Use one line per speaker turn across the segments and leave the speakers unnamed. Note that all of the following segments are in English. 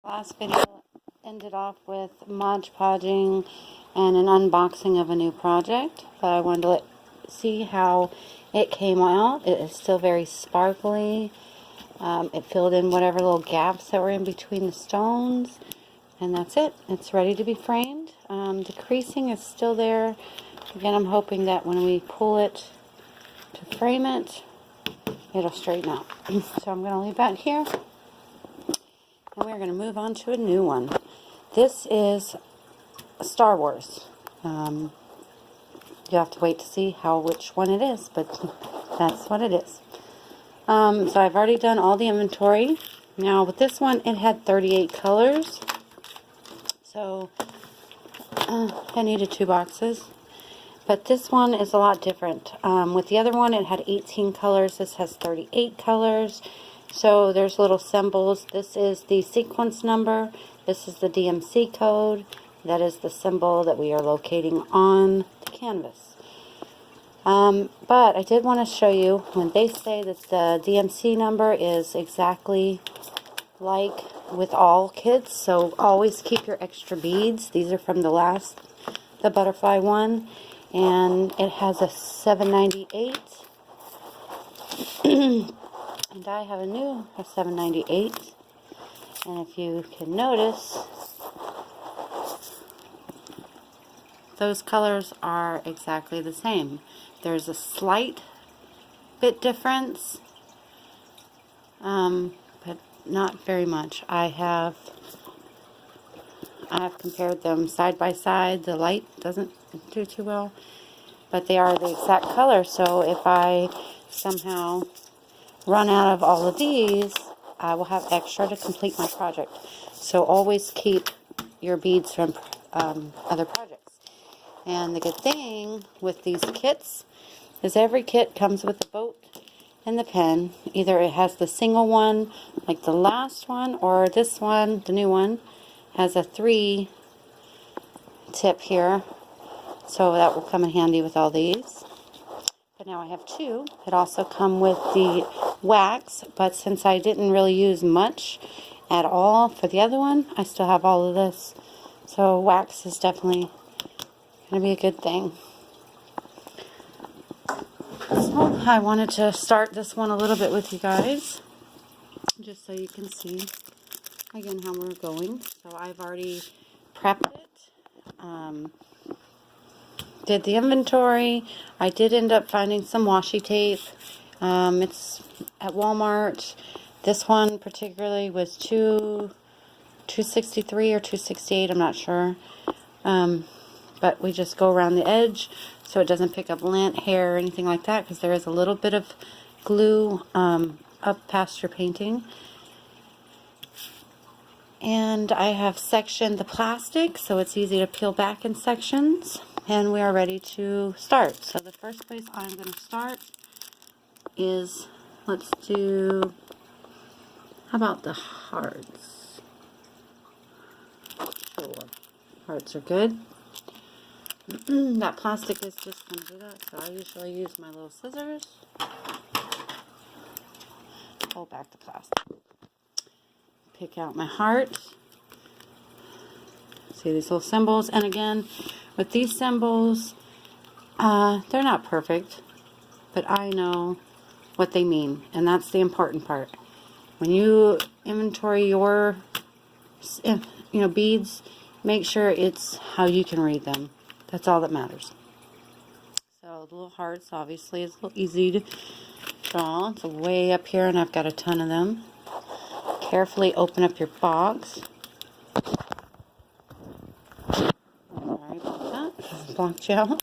Last video ended off with Mod Podging and an unboxing of a new project, but I wanted to see how it came out. It is still very sparkly. It filled in whatever little gaps that were in between the stones, and that's it. It's ready to be framed. The creasing is still there. Again, I'm hoping that when we pull it to frame it, it'll straighten out. So I'm going to leave that here. And we're going to move on to a new one. This is Star Wars. You have to wait to see which one it is, but that's what it is. So I've already done all the inventory. Now with this one, it had 38 colors. So I needed 2 boxes. But this one is a lot different. With the other one, it had 18 colors. This has 38 colors. So there's little symbols. This is the sequence number. This is the DMC code. That is the symbol that we are locating on the canvas. But I did want to show you when they say that the DMC number is exactly like with all kits. So always keep your extra beads. These are from the butterfly one. And it has a 798. And I have a 798. And if you can notice, those colors are exactly the same. There's a slight bit difference, but not very much. I have compared them side by side. The light doesn't do too well, but they are the exact color. So if I somehow run out of all of these, I will have extra to complete my project. So always keep your beads from other projects. And the good thing with these kits is every kit comes with the boat and the pen. Either it has the single one, like the last one, or this one, the new one, has a 3 tip here. So that will come in handy with all these. But now I have 2 that also come with the wax, but since I didn't really use much at all for the other one, I still have all of this. So wax is definitely going to be a good thing. So I wanted to start this one a little bit with you guys, just so you can see again how we're going. So I've already prepped it. Did the inventory. I did end up finding some washi tape. It's at Walmart. This one particularly was $263 or $268. I'm not sure. But we just go around the edge so it doesn't pick up lint, hair, or anything like that, because there is a little bit of glue up past your painting. And I have sectioned the plastic so it's easy to peel back in sections. And we are ready to start. So the first place I'm going to start is, let's do, how about the hearts? Sure. Hearts are good. That plastic is just going to do that, so I usually use my little scissors. Pull back the plastic. Pick out my heart. See these little symbols, and again, with these symbols, they're not perfect, but I know what they mean, and that's the important part. When you inventory your, beads, make sure it's how you can read them. That's all that matters. So the little hearts, obviously, is a little easy to draw. It's way up here, and I've got a ton of them. Carefully open up your box. Sorry about that. Blocked you out.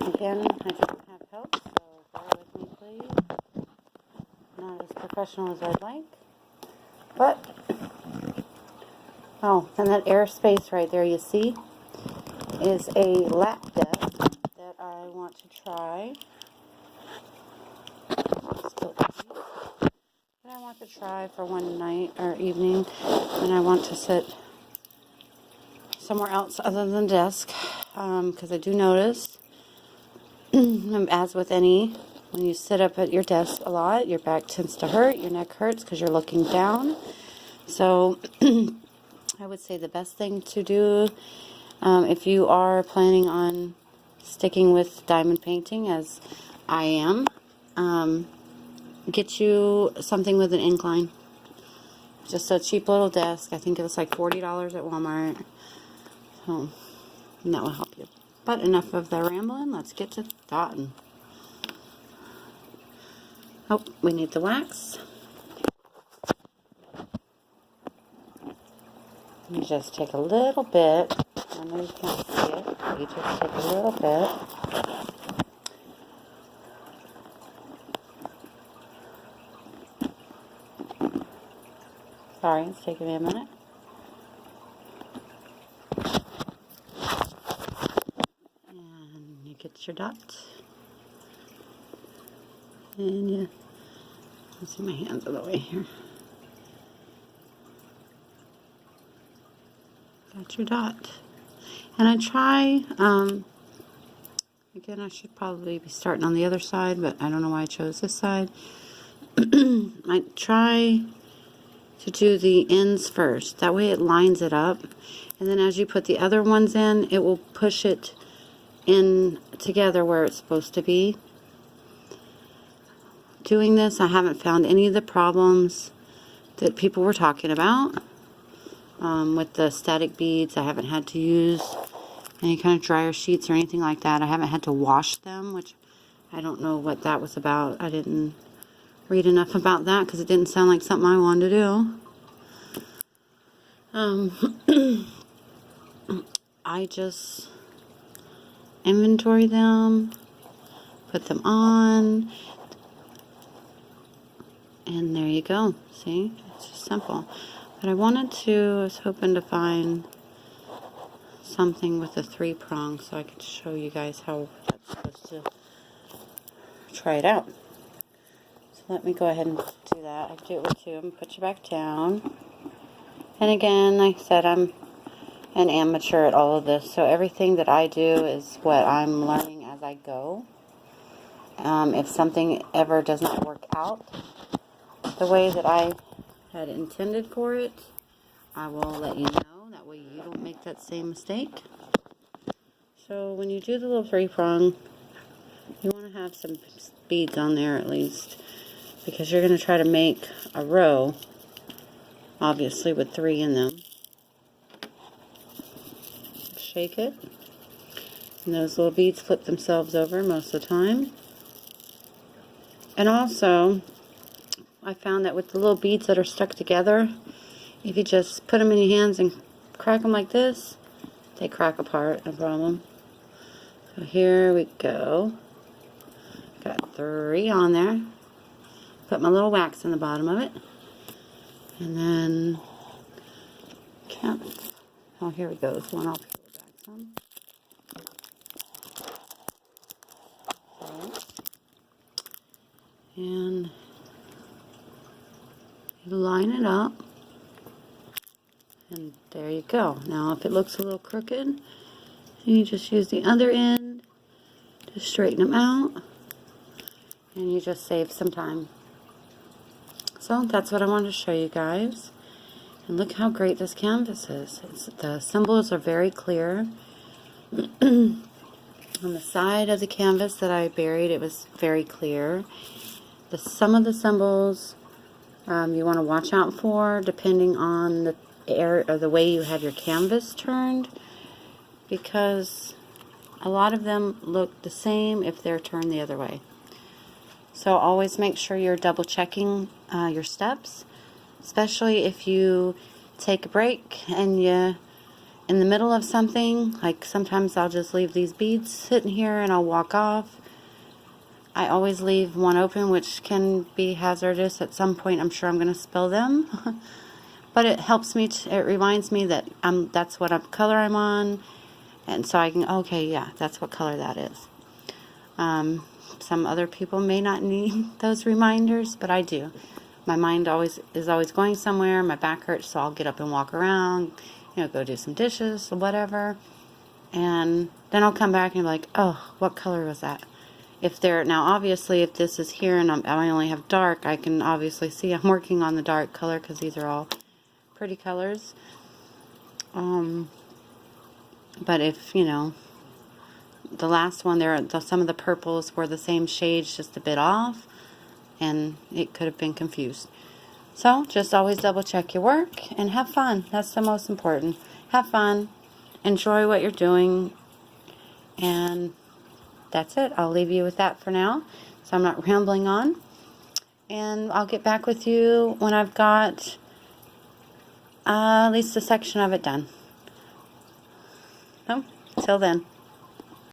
Again, I don't have help, so bear with me, please. Not as professional as I'd like. But, and that airspace right there you see is a lap desk that I want to try. I want to try for one night or evening, and I want to sit somewhere else other than the desk, because I do notice, as with any when you sit up at your desk a lot, your back tends to hurt, your neck hurts because you're looking down. So I would say the best thing to do if you are planning on sticking with diamond painting, as I am, get you something with an incline. Just a cheap little desk. I think it was like $40 at Walmart. So, and that will help you. But enough of the rambling. Let's get to dotting. Oh, we need the wax. You just take a little bit. I know you can't see it, but you just take a little bit. Sorry, it's taking me a minute. And you get your dot. And you, let's see, my hands are the way here. Got your dot. And I try, again, I should probably be starting on the other side, but I don't know why I chose this side. I try to do the ends first. That way it lines it up. And then as you put the other ones in, it will push it in together where it's supposed to be. Doing this, I haven't found any of the problems that people were talking about. With the static beads, I haven't had to use any kind of dryer sheets or anything like that. I haven't had to wash them, which I don't know what that was about. I didn't read enough about that because it didn't sound like something I wanted to do. I just inventory them, put them on, and there you go. See, it's just simple. But I was hoping to find something with a 3-prong so I could show you guys how that's supposed to try it out. So let me go ahead and do that. I do it with 2 and put you back down. And again, like I said, I'm an amateur at all of this, so everything that I do is what I'm learning as I go. If something ever does not work out the way that I had intended for it, I will let you know. That way you don't make that same mistake. So when you do the little 3-prong, you want to have some beads on there at least, because you're going to try to make a row, obviously with 3 in them. Shake it, and those little beads flip themselves over most of the time. And also, I found that with the little beads that are stuck together, if you just put them in your hands and crack them like this, they crack apart, no problem. So here we go. Got 3 on there. Put my little wax in the bottom of it. And then, oh, here we go. This one, I'll peel it back some. Okay. And you line it up. And there you go. Now, if it looks a little crooked, you just use the other end to straighten them out. And you just save some time. So, that's what I wanted to show you guys. And look how great this canvas is. The symbols are very clear. On the side of the canvas that I buried, it was very clear. Some of the symbols you want to watch out for, depending on the air or the way you have your canvas turned, because a lot of them look the same if they're turned the other way. So always make sure you're double checking your steps, especially if you take a break and you in the middle of something. Like sometimes I'll just leave these beads sitting here and I'll walk off. I always leave one open, which can be hazardous. At some point I'm sure I'm going to spill them. But it helps me, it reminds me that that's what color I'm on. And so I can, okay, yeah, that's what color that is. Some other people may not need those reminders, but I do. My mind is always going somewhere. My back hurts, so I'll get up and walk around, go do some dishes or whatever. And then I'll come back and be like, oh, what color was that? if they're, now obviously if this is here and I only have dark, I can obviously see I'm working on the dark color because these are all pretty colors. But if, you know, the last one there, some of the purples were the same shades, just a bit off, and it could have been confused. So just always double check your work and have fun. That's the most important. Have fun, enjoy what you're doing, and that's it. I'll leave you with that for now, so I'm not rambling on. And I'll get back with you when I've got at least a section of it done. So, till then.